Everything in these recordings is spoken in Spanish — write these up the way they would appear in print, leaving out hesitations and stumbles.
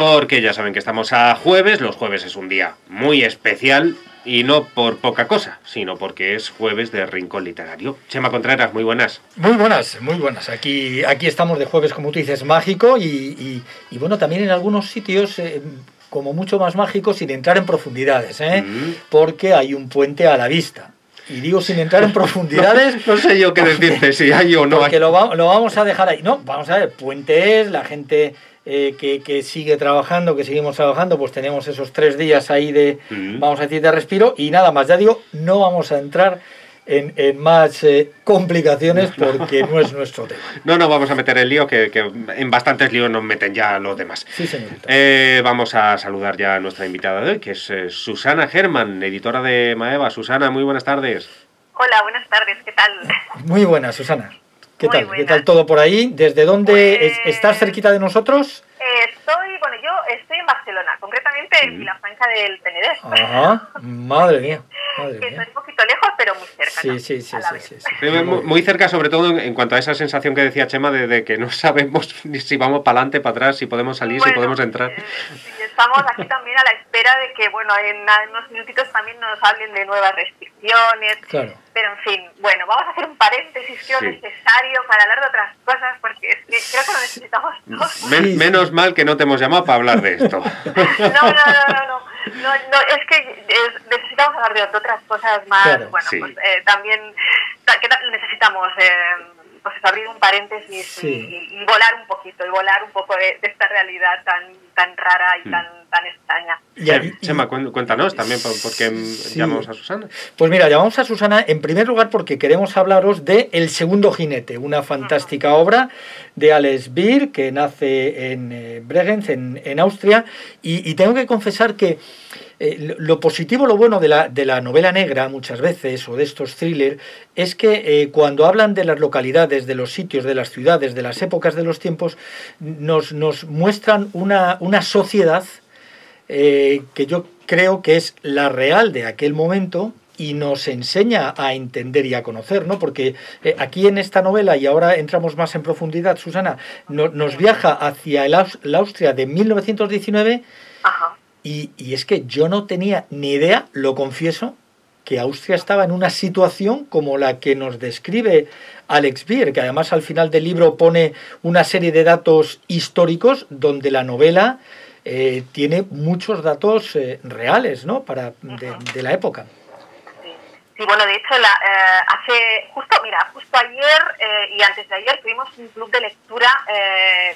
porque ya saben que estamos a jueves. Los jueves es un día muy especial y no por poca cosa, sino porque es jueves de Rincón Literario. Chema Contreras, muy buenas. Muy buenas, muy buenas. Aquí estamos de jueves, como tú dices, mágico y bueno, también en algunos sitios como mucho más mágico sin entrar en profundidades, porque hay un puente a la vista. Y digo sin entrar en profundidades... no sé yo qué decirte, si hay o no porque hay. lo vamos a dejar ahí. No, vamos a ver, puente es la gente... que sigue trabajando, que seguimos trabajando, pues tenemos esos 3 días ahí de, vamos a decir, de respiro, y nada más, ya digo, no vamos a entrar en más complicaciones porque no es nuestro tema. No vamos a meter el lío, que en bastantes líos nos meten ya los demás. Sí, señorita. Vamos a saludar ya a nuestra invitada de hoy, que es Susana Herman, editora de Maeva. Susana, muy buenas tardes. Hola, buenas tardes, ¿qué tal? Muy buenas, Susana. ¿Qué Muy tal? buenas. ¿Qué tal todo por ahí? ¿Desde dónde estás cerquita de nosotros? Yo estoy en Barcelona, concretamente en Vilafranca del Penedès. Ajá, madre mía. Que estoy un poquito lejos, pero muy cerca. Sí. Muy cerca, sobre todo en cuanto a esa sensación que decía Chema de que no sabemos ni si vamos para adelante, para atrás, si podemos salir, si podemos entrar. Estamos aquí también a la espera de que, bueno, en unos minutitos también nos hablen de nuevas restricciones. Claro. Pero en fin, bueno, vamos a hacer un paréntesis, creo necesario para hablar de otras cosas, porque es que creo que lo necesitamos todos. Menos mal que no te hemos llamado para hablar de esto. No, es que necesitamos hablar de otras cosas más, claro, bueno, pues también que necesitamos pues abrir un paréntesis y volar un poquito, y volar un poco de esta realidad tan rara y tan extraña. Chema, cuéntanos también por qué llamamos a Susana. Pues mira, llamamos a Susana en primer lugar porque queremos hablaros de El segundo jinete, una fantástica obra de Alex Beer que nace en Bregenz, en Austria, y tengo que confesar que lo positivo, lo bueno de la novela negra muchas veces, o de estos thrillers, es que cuando hablan de las localidades, de los sitios, de las ciudades, de las épocas, de los tiempos, nos muestran una sociedad que yo creo que es la real de aquel momento y nos enseña a entender y a conocer, ¿no? Porque aquí en esta novela, y ahora entramos más en profundidad, Susana, nos viaja hacia la Austria de 1919. Ajá. Y es que yo no tenía ni idea, lo confieso, que Austria estaba en una situación como la que nos describe Alex Beer, que además al final del libro pone una serie de datos históricos donde la novela tiene muchos datos reales, ¿no? de la época. Sí, bueno, de hecho, justo ayer y antes de ayer tuvimos un club de lectura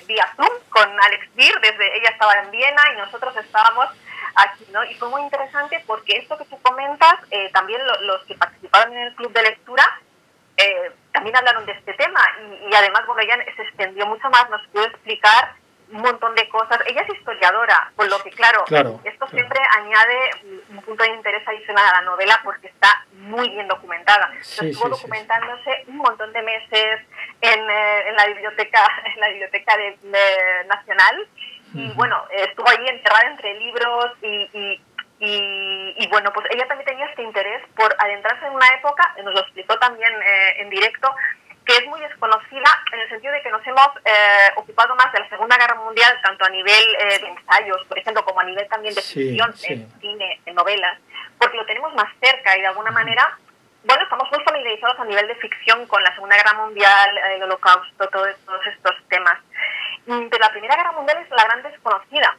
vía Zoom con Alex Beer, ella estaba en Viena y nosotros estábamos aquí, ¿no? Y fue muy interesante porque esto que tú comentas, también los que participaron en el club de lectura también hablaron de este tema y además, bueno, ella se extendió mucho más, nos pudo explicar un montón de cosas. Ella es historiadora, con lo que, claro, esto siempre añade un punto de interés adicional a la novela porque está muy bien documentada. Estuvo documentándose un montón de meses en la biblioteca nacional y bueno, estuvo ahí enterrada entre libros y bueno, pues ella también tenía este interés por adentrarse en una época, nos lo explicó también en directo, que es muy desconocida en el sentido de que nos hemos ocupado más de la Segunda Guerra Mundial, tanto a nivel de ensayos, por ejemplo, como a nivel también de ficción, en cine, en novelas, porque lo tenemos más cerca y de alguna manera, bueno, estamos muy familiarizados a nivel de ficción con la Segunda Guerra Mundial, el Holocausto, todos estos temas. Pero la Primera Guerra Mundial es la gran desconocida.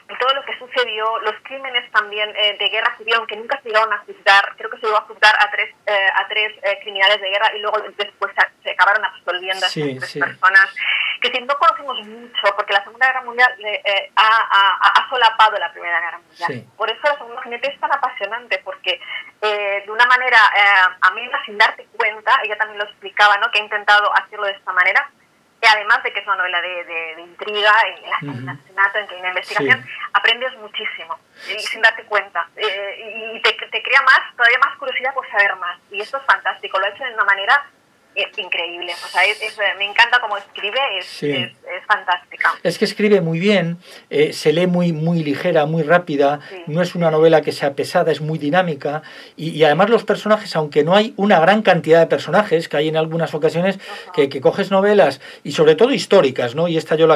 Y todo lo que sucedió, los crímenes también de guerra que hubieron, que nunca se llegaron a juzgar, creo que se llegó a juzgar a tres criminales de guerra y luego después se acabaron absolviendo a estas tres personas, que si no conocemos mucho, porque la Segunda Guerra Mundial ha solapado la Primera Guerra Mundial. Sí. Por eso la Segunda Jinete es tan apasionante, porque de una manera, a mí sin darte cuenta, ella también lo explicaba, ¿no? Que ha intentado hacerlo de esta manera, y además de que es una novela de intriga, en la que hay un asesinato, en que hay una investigación, aprendes muchísimo, sin darte cuenta. Y te crea todavía más curiosidad por saber más. Y esto es fantástico, lo ha hecho de una manera increíble. O sea, me encanta cómo escribe, es fantástica. Es que escribe muy bien, se lee muy ligera, muy rápida, no es una novela que sea pesada, es muy dinámica y además los personajes, aunque no hay una gran cantidad de personajes, que hay en algunas ocasiones que coges novelas y sobre todo históricas, ¿no? Y esta yo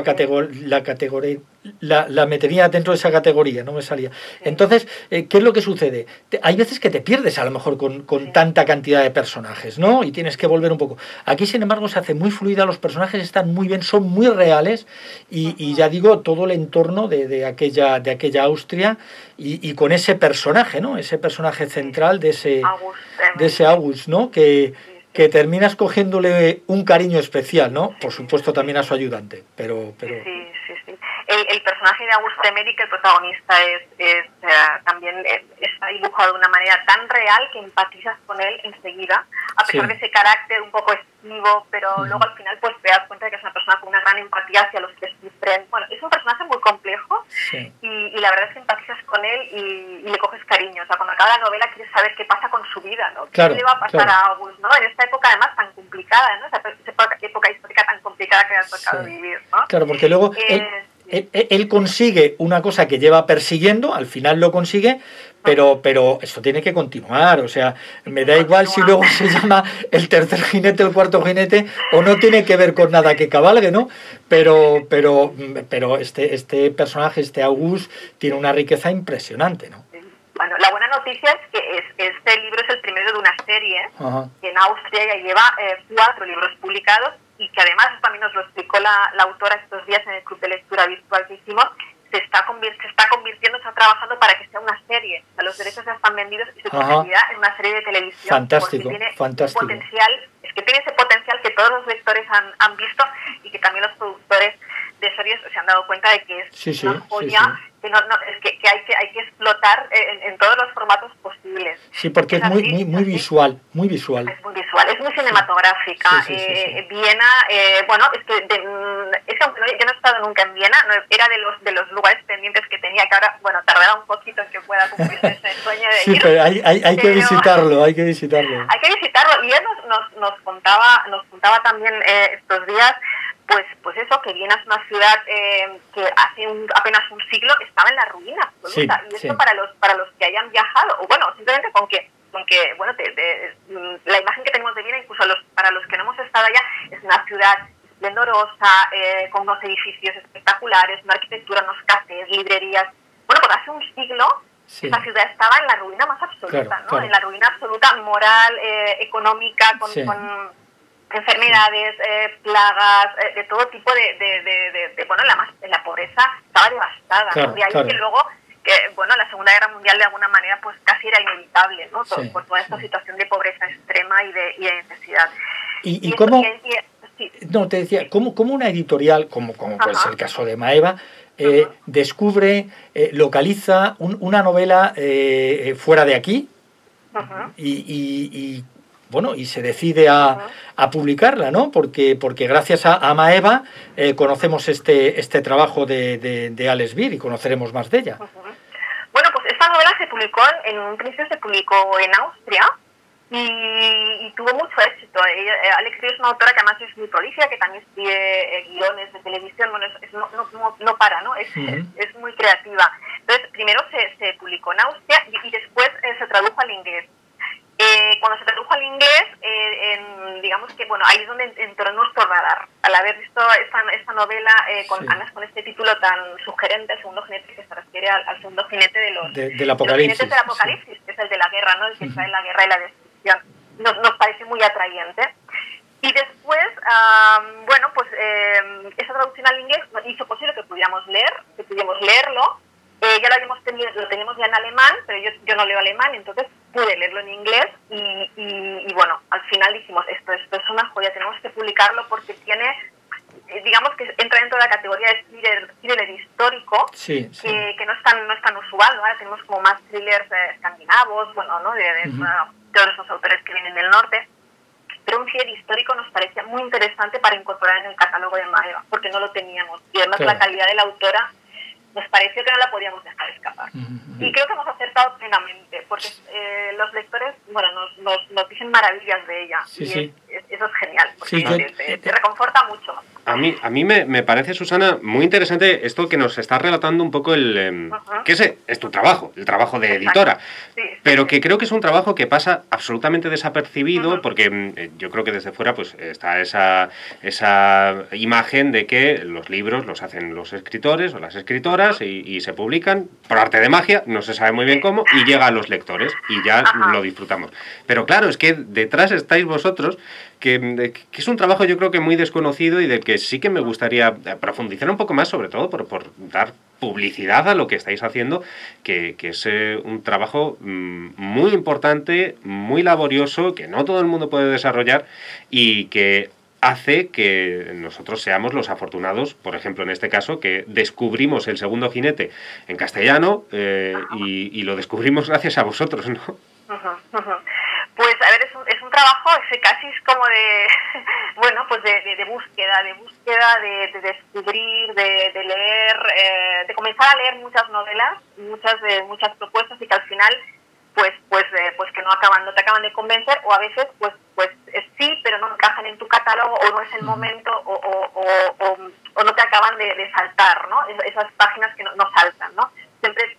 la metería dentro de esa categoría, no me salía. Entonces, ¿qué es lo que sucede? Hay veces que te pierdes a lo mejor con tanta cantidad de personajes, ¿no? Y tienes que volver un poco. Aquí, sin embargo, se hace muy fluida, los personajes están muy bien, son muy reales y ya digo, todo el entorno de aquella Austria y con ese personaje, ¿no? Ese personaje central de ese August, ¿no? Que terminas cogiéndole un cariño especial, ¿no? Por supuesto también a su ayudante, pero... Sí. El personaje de Auguste Merrick, el protagonista, también está dibujado de una manera tan real que empatizas con él enseguida, a pesar de ese carácter un poco esquivo, pero luego al final pues te das cuenta de que es una persona con una gran empatía hacia los que sufren. Bueno, es un personaje muy complejo y la verdad es que empatizas con él y le coges cariño. O sea, cuando acaba la novela quieres saber qué pasa con su vida, ¿no? ¿Qué le va a pasar a August, ¿no? En esta época además tan complicada, ¿no? Esa época histórica tan complicada que le ha tocado vivir, ¿no? Claro, porque luego... Él consigue una cosa que lleva persiguiendo, al final lo consigue, pero eso tiene que continuar, o sea, me da igual si luego se llama el tercer jinete o el cuarto jinete, o no tiene que ver con nada que cabalgue, ¿no? Pero este personaje, este August, tiene una riqueza impresionante, ¿no? Bueno, la buena noticia es que este libro es el primero de una serie que en Austria ya lleva 4 libros publicados y que además, también nos lo explicó la autora estos días en el club de lectura virtual que hicimos, se está convirtiendo, está trabajando para que sea una serie. O sea, los derechos ya están vendidos y se convertirá en una serie de televisión. Fantástico, tiene fantástico. Potencial, es que tiene ese potencial que todos los lectores han visto y que también los productores de series se han dado cuenta de que es una joya que hay que explotar en todos los formatos posibles. Sí, porque es muy visual, muy visual. Es muy visual, es muy cinematográfica. Viena, bueno, es que yo no he estado nunca en Viena, era de los lugares pendientes que tenía, que ahora, bueno, tardará un poquito en que pueda cumplirse ese sueño de ir. Sí, pero hay que visitarlo, hay que visitarlo. Hay que visitarlo, y él nos contaba también estos días, pues eso, que Viena es una ciudad que hace apenas un siglo estaba en la ruina absoluta, y esto para los que hayan viajado, o bueno, simplemente con que bueno, la imagen que tenemos de Viena, incluso para los que no hemos estado allá, es una ciudad esplendorosa, con unos edificios espectaculares, una arquitectura, unos cafés, librerías. Bueno, pues hace un siglo esa ciudad estaba en la ruina más absoluta, ¿no? Claro. En la ruina absoluta moral, económica, con enfermedades, plagas, de todo tipo bueno, la pobreza estaba devastada, ¿no? De ahí que luego, bueno, la Segunda Guerra Mundial de alguna manera pues casi era inevitable, ¿no? Por toda esta situación de pobreza extrema y de necesidad. ¿Y cómo? No, te decía, ¿cómo una editorial, como puede ser el caso de Maeva, descubre, localiza una novela fuera de aquí y bueno, y se decide a publicarla, ¿no? Porque gracias a Maeva conocemos este trabajo de Ales Beer y conoceremos más de ella. Bueno, pues esta novela en un principio se publicó en Austria y tuvo mucho éxito. Alex Beer es una autora que además es muy prolífica, que también escribe guiones de televisión, bueno, no para, ¿no? Es muy creativa. Entonces, primero se publicó en Austria y después se tradujo al inglés. Cuando se tradujo al inglés, digamos que bueno, ahí es donde entró en nuestro radar. Al haber visto esta novela con este título tan sugerente, el segundo jinete, que se refiere al segundo jinete del Apocalipsis. Los jinetes del Apocalipsis, que es el de la guerra, ¿no? El que trae la guerra y la destrucción. Nos parece muy atrayente. Y después, bueno, pues esa traducción al inglés hizo posible que pudiéramos leerlo. Ya lo teníamos ya en alemán, pero yo no leo alemán, entonces pude leerlo en inglés y bueno, al final dijimos, esto es una joya, tenemos que publicarlo porque tiene, digamos que entra dentro de la categoría de thriller histórico, que no es tan usual, ¿no? Ahora tenemos como más thrillers escandinavos, bueno, ¿no? De todos esos autores que vienen del norte, pero un thriller histórico nos parecía muy interesante para incorporar en el catálogo de Maeva, porque no lo teníamos, y además la calidad de la autora nos pareció que no la podíamos dejar escapar. Y creo que hemos acertado plenamente, porque los lectores, bueno, nos dicen maravillas de ella. Es eso es genial, porque Sí, te reconforta mucho. A mí me parece, Susana, muy interesante esto que nos está relatando un poco que ese es tu trabajo, el trabajo de editora, sí, pero que creo que es un trabajo que pasa absolutamente desapercibido, porque yo creo que desde fuera pues está esa imagen de que los libros los hacen los escritores o las escritoras y se publican por arte de magia, no se sabe muy bien cómo, y llega a los lectores y ya lo disfrutamos. Pero claro, es que detrás estáis vosotros, que es un trabajo yo creo que muy desconocido y del que sí que me gustaría profundizar un poco más, sobre todo por dar publicidad a lo que estáis haciendo, que es un trabajo muy importante, muy laborioso, que no todo el mundo puede desarrollar y que hace que nosotros seamos los afortunados, por ejemplo, en este caso, que descubrimos el segundo jinete en castellano y lo descubrimos gracias a vosotros, ¿no? Pues a ver, es un trabajo casi es como de, bueno, pues de búsqueda, de descubrir, de leer, de comenzar a leer muchas novelas, muchas propuestas y que al final pues que no te acaban de convencer, o a veces pues sí, pero no encajan en tu catálogo, o no es el momento, o no te acaban de saltar, ¿no? Esas páginas que no saltan, ¿no? Siempre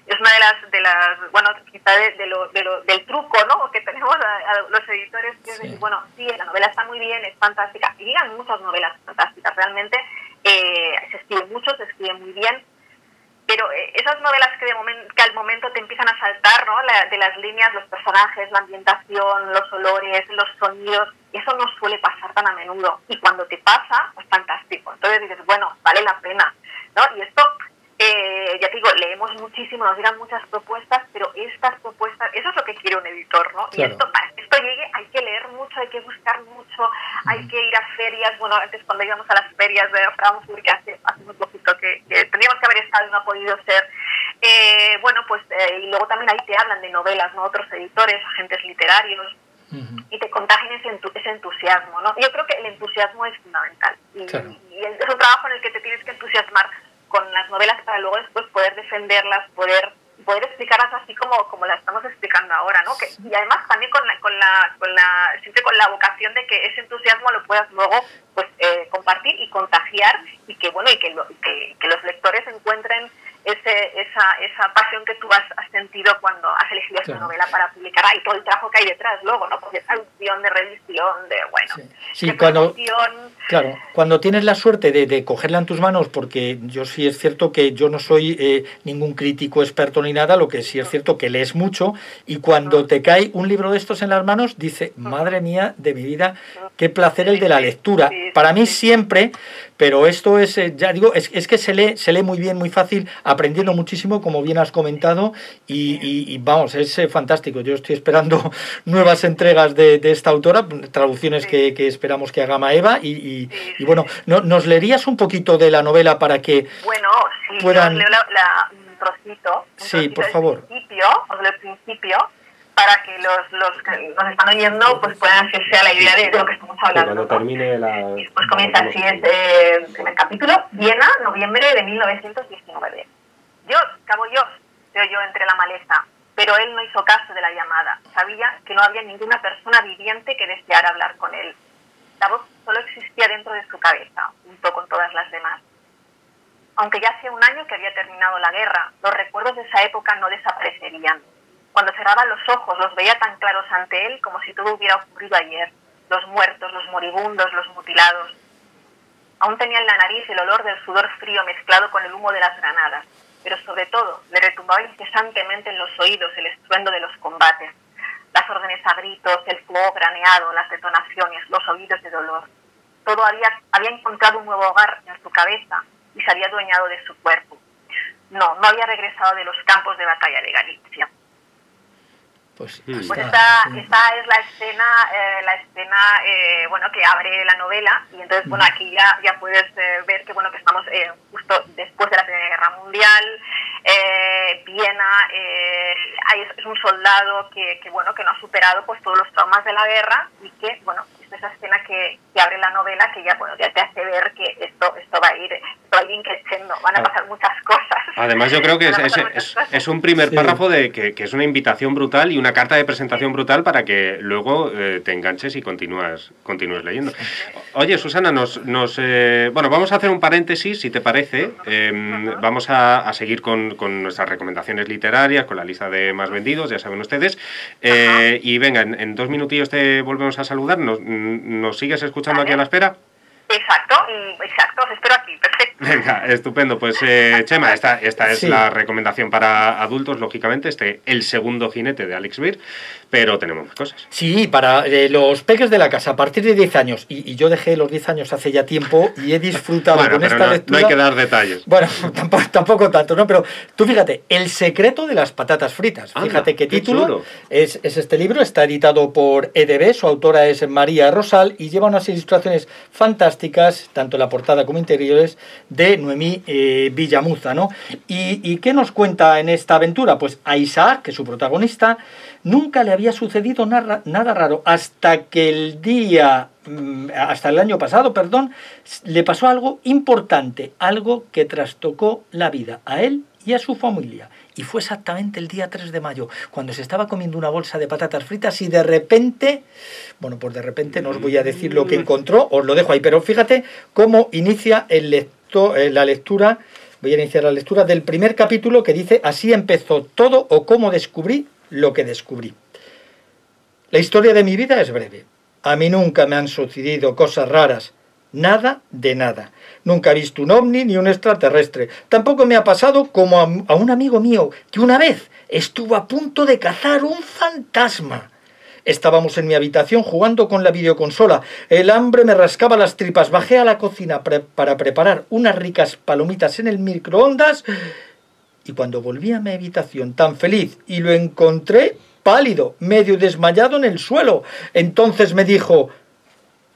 es una de las bueno, quizá del truco, ¿no?, que tenemos a los editores, que es decir, bueno, sí, la novela está muy bien, es fantástica, y llegan muchas novelas fantásticas, realmente se escriben mucho, se escriben muy bien, pero esas novelas que al momento te empiezan a saltar, ¿no?, de las líneas, los personajes, la ambientación, los olores, los sonidos, eso no suele pasar tan a menudo, y cuando te pasa, es fantástico. Entonces dices, bueno, vale la pena, ¿no? Y esto, ya te digo, leemos muchísimo, nos llegan muchas propuestas, pero estas propuestas, eso es lo que quiere un editor, ¿no? Claro. Y para que esto llegue hay que leer mucho, hay que buscar mucho, hay que ir a ferias. Bueno, antes cuando íbamos a las ferias de Frankfurt, que hace muy poquito que tendríamos que haber estado y no ha podido ser, bueno, pues, y luego también ahí te hablan de novelas, ¿no?, otros editores, agentes literarios, y te contagian ese entusiasmo, ¿no? Yo creo que el entusiasmo es fundamental, y es un trabajo en el que te tienes que entusiasmar con las novelas para luego después poder defenderlas, poder explicarlas así como las estamos explicando ahora, ¿no? Y además también siempre con la vocación de que ese entusiasmo lo puedas luego pues compartir y contagiar, y que bueno, y que los lectores encuentren esa pasión que tú has sentido cuando has elegido esta novela para publicarla, y todo el trabajo que hay detrás luego, ¿no? Porque es traducción, de revisión, de bueno, sí, cuando tienes la suerte de cogerla en tus manos, porque yo sí es cierto que yo no soy ningún crítico experto ni nada, lo que sí es cierto que lees mucho, y cuando te cae un libro de estos en las manos, dice, madre mía de mi vida, qué placer el de la lectura. Para mí siempre, pero esto es, ya digo, es que se lee muy bien, muy fácil, aprendiendo muchísimo, como bien has comentado, y vamos, es fantástico. Yo estoy esperando nuevas entregas de esta autora, traducciones que esperamos que haga Maeva, y bueno, ¿nos leerías un poquito de la novela para que puedan... Os leo un trocito. Sí, por favor. Os leo el principio, para que los que nos están oyendo pues puedan hacerse a la idea de lo que estamos hablando. Cuando termine la... Pues comienza así, el primer capítulo, Viena, noviembre de 1919. Se oyó entre la maleza, pero él no hizo caso de la llamada. Sabía que no había ninguna persona viviente que deseara hablar con él. La voz solo existía dentro de su cabeza, junto con todas las demás. Aunque ya hacía un año que había terminado la guerra, los recuerdos de esa época no desaparecerían. Cuando cerraba los ojos, los veía tan claros ante él como si todo hubiera ocurrido ayer. Los muertos, los moribundos, los mutilados. Aún tenía en la nariz el olor del sudor frío mezclado con el humo de las granadas, pero sobre todo le retumbaba incesantemente en los oídos el estruendo de los combates, las órdenes a gritos, el fuego graneado, las detonaciones, los oídos de dolor. Todo había encontrado un nuevo hogar en su cabeza y se había adueñado de su cuerpo. No había regresado de los campos de batalla de Galicia. Pues esta es la escena bueno, que abre la novela, y entonces bueno, aquí ya puedes ver que bueno, que estamos justo después de la Primera Guerra Mundial. Viena es un soldado que bueno, que no ha superado pues todos los traumas de la guerra y que, bueno, es esa escena que abre la novela que ya, bueno, ya te hace ver que esto va a ir creciendo, van a pasar muchas cosas. Además, yo creo que es un primer párrafo de que es una invitación brutal y una carta de presentación brutal para que luego te enganches y continúes leyendo. Oye, Susana, bueno, vamos a hacer un paréntesis, si te parece. Vamos a seguir con nuestras recomendaciones literarias, con la lista de más vendidos, ya saben ustedes. Y venga, en 2 minutillos te volvemos a saludar. ¿Nos sigues escuchando aquí a la espera? Exacto, os espero aquí, perfecto. Venga, estupendo. Pues Chema, esta es la recomendación para adultos, lógicamente, el segundo jinete de Alex Beer, pero tenemos más cosas. Sí, para los peques de la casa, a partir de 10 años, y yo dejé los 10 años hace ya tiempo y he disfrutado con esta lectura. No hay que dar detalles. Bueno, tampoco tanto, ¿no? Pero tú fíjate, El secreto de las patatas fritas. Fíjate qué título. Es este libro, está editado por EDB, su autora es María Rosal y lleva unas ilustraciones fantásticas, tanto en la portada como interiores, de Noemí Villamuza, ¿no? ¿Y qué nos cuenta en esta aventura? Pues a Isaac, que es su protagonista, nunca le había sucedido nada raro hasta el año pasado, le pasó algo importante, algo que trastocó la vida a él y a su familia. Y fue exactamente el día 3 de mayo, cuando se estaba comiendo una bolsa de patatas fritas y de repente, no os voy a decir lo que encontró, os lo dejo ahí, pero fíjate cómo inicia la lectura. Voy a iniciar la lectura del primer capítulo que dice: así empezó todo, o cómo descubrí lo que descubrí. La historia de mi vida es breve. A mí nunca me han sucedido cosas raras. Nada de nada. Nunca he visto un ovni ni un extraterrestre. Tampoco me ha pasado como a un amigo mío, que una vez estuvo a punto de cazar un fantasma. Estábamos en mi habitación jugando con la videoconsola. El hambre me rascaba las tripas. Bajé a la cocina para preparar unas ricas palomitas en el microondas. Y cuando volví a mi habitación tan feliz y lo encontré pálido, medio desmayado en el suelo, entonces me dijo: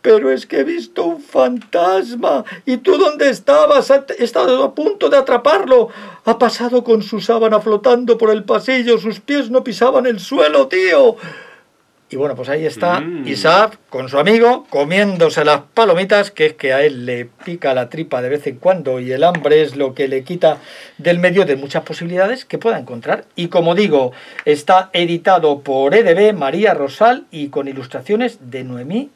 pero es que he visto un fantasma. ¿Y tú dónde estabas? He estado a punto de atraparlo. Ha pasado con su sábana flotando por el pasillo. Sus pies no pisaban el suelo, tío. Y bueno, pues ahí está Isaac con su amigo comiéndose las palomitas, que es que a él le pica la tripa de vez en cuando y el hambre es lo que le quita del medio de muchas posibilidades que pueda encontrar. Y como digo, está editado por EDB, María Rosal, y con ilustraciones de Noemí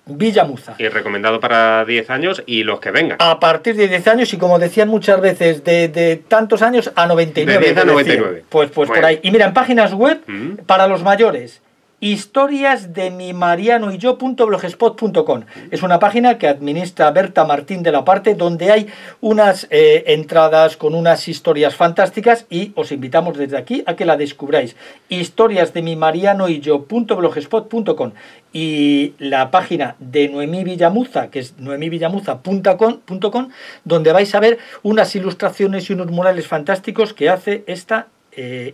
Villamuza. Y recomendado para 10 años y los que vengan. A partir de 10 años y, como decían muchas veces, de tantos años a 99. De 10 a 99. Pues bueno, por ahí. Y mira, en páginas web para los mayores: historiasdemimarianoyyo.blogspot.com. Es una página que administra Berta Martín de la Parte, donde hay unas entradas con unas historias fantásticas, y os invitamos desde aquí a que la descubráis. historiasdemimarianoyyo.blogspot.com. Y la página de Noemí Villamuza, que es noemivillamuza.com, donde vais a ver unas ilustraciones y unos murales fantásticos que hace esta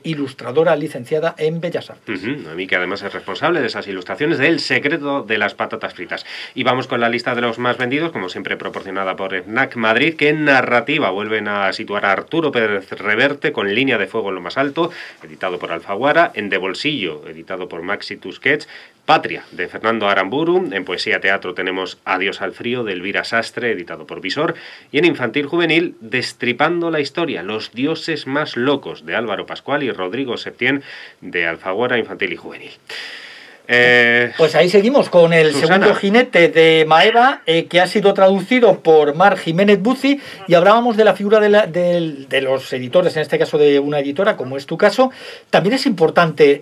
ilustradora licenciada en Bellas Artes. A mí, que además es responsable de esas ilustraciones de El secreto de las patatas fritas. Y vamos con la lista de los más vendidos, como siempre proporcionada por FNAC Madrid, que en narrativa vuelven a situar a Arturo Pérez Reverte con Línea de fuego en lo más alto, editado por Alfaguara; en De bolsillo, editado por Maxi Tusquets; Patria, de Fernando Aramburu; en poesía teatro tenemos Adiós al frío, de Elvira Sastre, editado por Visor; y en infantil juvenil, Destripando la historia, Los dioses más locos, de Álvaro Pascual y Rodrigo Septién, de Alfaguara infantil y juvenil. Pues ahí seguimos con el segundo jinete de Maeva, que ha sido traducido por Mar Jiménez Buzi, y hablábamos de la figura de los editores, en este caso de una editora, como es tu caso. También es importante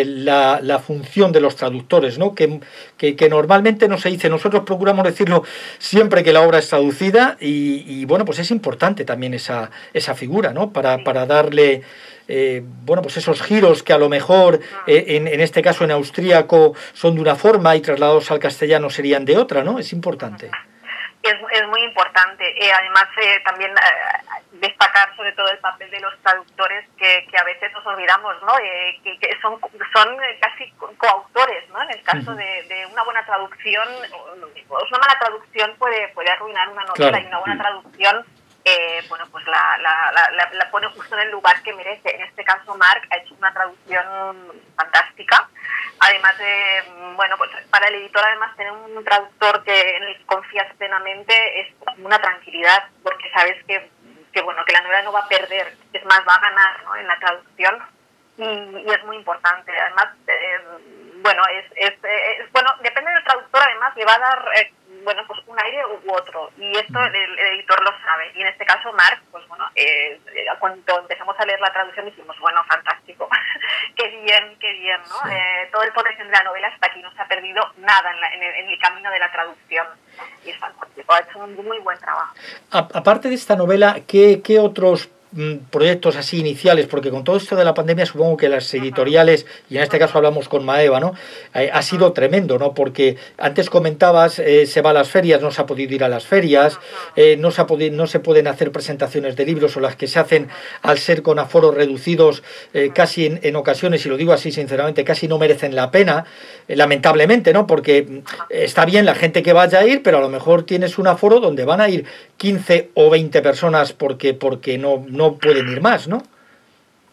la función de los traductores, ¿no? Que normalmente no se dice. Nosotros procuramos decirlo siempre que la obra es traducida, y bueno, pues es importante también esa figura, ¿no? Para darle pues esos giros que a lo mejor en este caso en austríaco son de una forma y trasladados al castellano serían de otra, ¿no? Es importante. Es muy importante. Además, también destacar sobre todo el papel de los traductores, que a veces nos olvidamos, ¿no? Que son casi coautores, ¿no? En el caso de una buena traducción, una mala traducción puede arruinar una novela, claro. Y una buena traducción bueno, pues la pone justo en el lugar que merece. En este caso, Marc ha hecho una traducción fantástica. Además, bueno, pues para el editor, además, tener un traductor en el que confías plenamente es una tranquilidad, porque sabes que bueno, que la novela no va a perder, es más, va a ganar, ¿no?, en la traducción, y es muy importante. Además, bueno, bueno, depende del traductor, además, le va a dar bueno, pues un aire u otro, y esto el editor lo sabe, y en este caso Marc, pues bueno, cuando empezamos a leer la traducción dijimos, bueno, fantástico, qué bien, ¿no? Sí. Todo el potencial de la novela hasta aquí, no se ha perdido nada en el camino de la traducción, y es fantástico, ha hecho un muy buen trabajo. Aparte de esta novela, ¿qué otros proyectos así iniciales? Porque con todo esto de la pandemia supongo que las editoriales, y en este caso hablamos con Maeva, ¿no? Ha sido tremendo, ¿no? Porque antes comentabas, se va a las ferias, no se ha podido ir a las ferias, no se pueden hacer presentaciones de libros, o las que se hacen al ser con aforos reducidos, casi en ocasiones, y lo digo así sinceramente, casi no merecen la pena, lamentablemente, ¿no? Porque está bien la gente que vaya a ir, pero a lo mejor tienes un aforo donde van a ir 15 o 20 personas porque no pueden ir más, ¿no?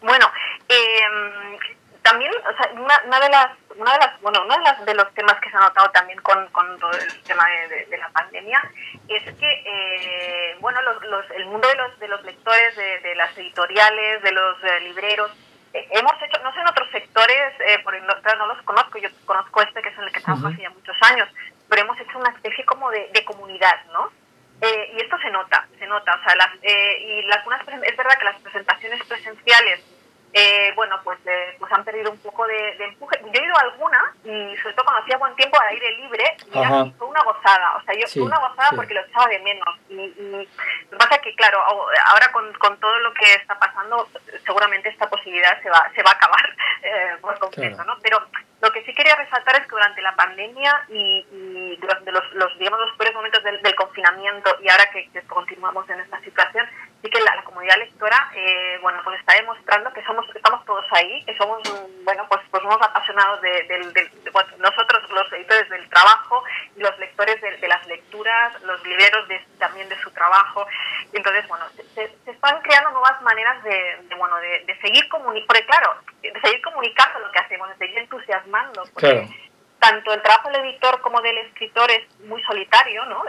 Bueno, también, o sea, uno de los temas que se ha notado también con todo el tema de la pandemia es que, bueno, el mundo de los lectores, de las editoriales, de los libreros, hemos hecho, no sé en otros sectores, porque no los conozco, yo conozco este que es en el que estamos hace ya muchos años, pero hemos hecho una especie como de comunidad, ¿no? Y esto se nota, o sea, es verdad que las presentaciones presenciales, bueno, pues han perdido un poco de empuje. Yo he ido a alguna, y sobre todo cuando hacía buen tiempo al aire libre, y fue una gozada, o sea, fue una gozada porque lo echaba de menos. Y lo que pasa es que, claro, ahora con todo lo que está pasando, seguramente esta posibilidad se va a acabar por completo, ¿no? Pero lo que sí quería resaltar es que durante la pandemia y durante los peores momentos del confinamiento, y ahora que continuamos en esta situación, sí que la comunidad lectora, bueno, pues está demostrando que estamos todos ahí, que somos, bueno, pues unos apasionados bueno, nosotros, los editores, del trabajo, y los lectores de las lecturas, los libreros también de su trabajo. Y entonces, bueno, se están creando nuevas maneras de seguir comunicando, porque claro, de seguir comunicando lo que hacemos, de seguir entusiasmando, porque tanto el trabajo del editor como del escritor es muy solitario, ¿no?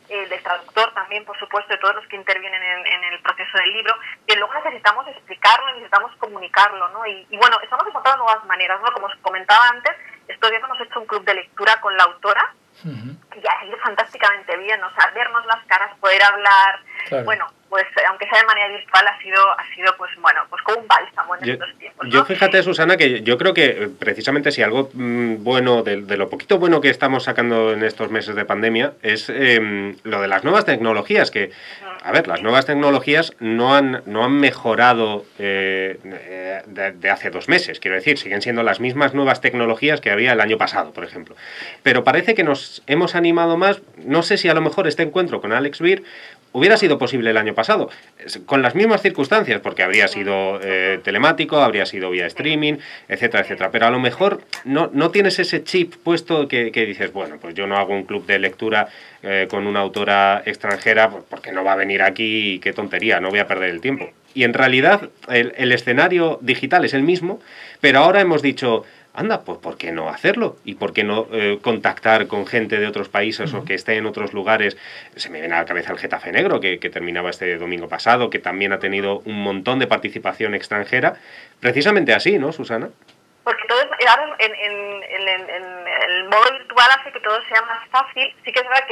Del traductor también, por supuesto, de todos los que intervienen en el proceso del libro, que luego necesitamos explicarlo, necesitamos comunicarlo, ¿no? Y bueno, estamos encontrando nuevas maneras, ¿no? Como os comentaba antes, estos días hemos hecho un club de lectura con la autora, y ha ido fantásticamente bien, o sea, vernos las caras, poder hablar, bueno, pues aunque sea de manera virtual, ha sido pues bueno, pues como un bálsamo en estos tiempos, ¿no? Yo fíjate, Susana, que yo creo que precisamente si algo bueno, de lo poquito bueno que estamos sacando en estos meses de pandemia, es lo de las nuevas tecnologías, que, a ver, las nuevas tecnologías no han mejorado de hace 2 meses, quiero decir, siguen siendo las mismas nuevas tecnologías que había el año pasado, por ejemplo. Pero parece que nos hemos animado más, no sé si a lo mejor este encuentro con Alex Beer hubiera sido posible el año pasado, con las mismas circunstancias, porque habría sido telemático, habría sido vía streaming, etcétera, etcétera. Pero a lo mejor no tienes ese chip puesto que dices, bueno, pues yo no hago un club de lectura con una autora extranjera porque no va a venir aquí y qué tontería, no voy a perder el tiempo. Y en realidad el escenario digital es el mismo, pero ahora hemos dicho, anda, pues ¿por qué no hacerlo? ¿Y por qué no contactar con gente de otros países o que esté en otros lugares? Se me viene a la cabeza el Getafe Negro, que terminaba este domingo pasado, que también ha tenido un montón de participación extranjera. Precisamente así, ¿no, Susana? Porque todo ahora en el modo virtual hace que todo sea más fácil. Sí que es verdad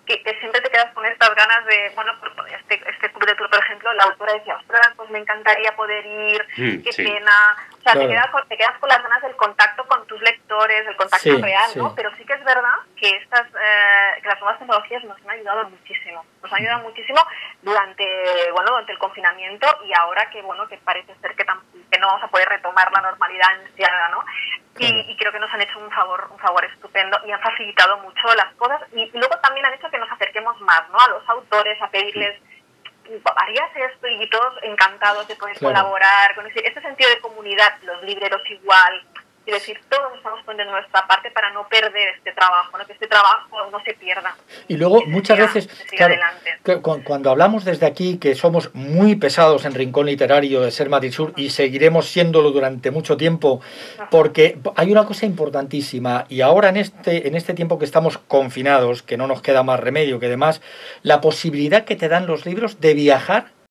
que siempre te quedas con estas ganas de, bueno, este club de tour, por ejemplo, la autora decía, ostras, pues me encantaría poder ir, qué pena. O sea, te quedas con las ganas del contacto con tus lectores, del contacto real, ¿no? Pero sí que es verdad que que las nuevas tecnologías nos han ayudado muchísimo. Nos han ayudado muchísimo durante el confinamiento, y ahora que, bueno, que parece ser que no vamos a poder retomar la normalidad ansiada, ¿no? Y creo que nos han hecho un favor estupendo, y han facilitado mucho las cosas, y luego también han hecho que nos acerquemos más, ¿no?, a los autores, a pedirles, harías esto, y todos encantados de poder colaborar con este sentido de comunidad, los libreros igual. y decir, todos estamos poniendo nuestra parte para no perder este trabajo, ¿no? Que este trabajo no se pierda. Y luego muchas veces, claro, cuando hablamos desde aquí que somos muy pesados en Rincón Literario de Ser Madrid Sur y seguiremos siéndolo durante mucho tiempo, porque hay una cosa importantísima, y ahora en este tiempo que estamos confinados, que no nos queda más remedio que además, la posibilidad que te dan los libros de viajar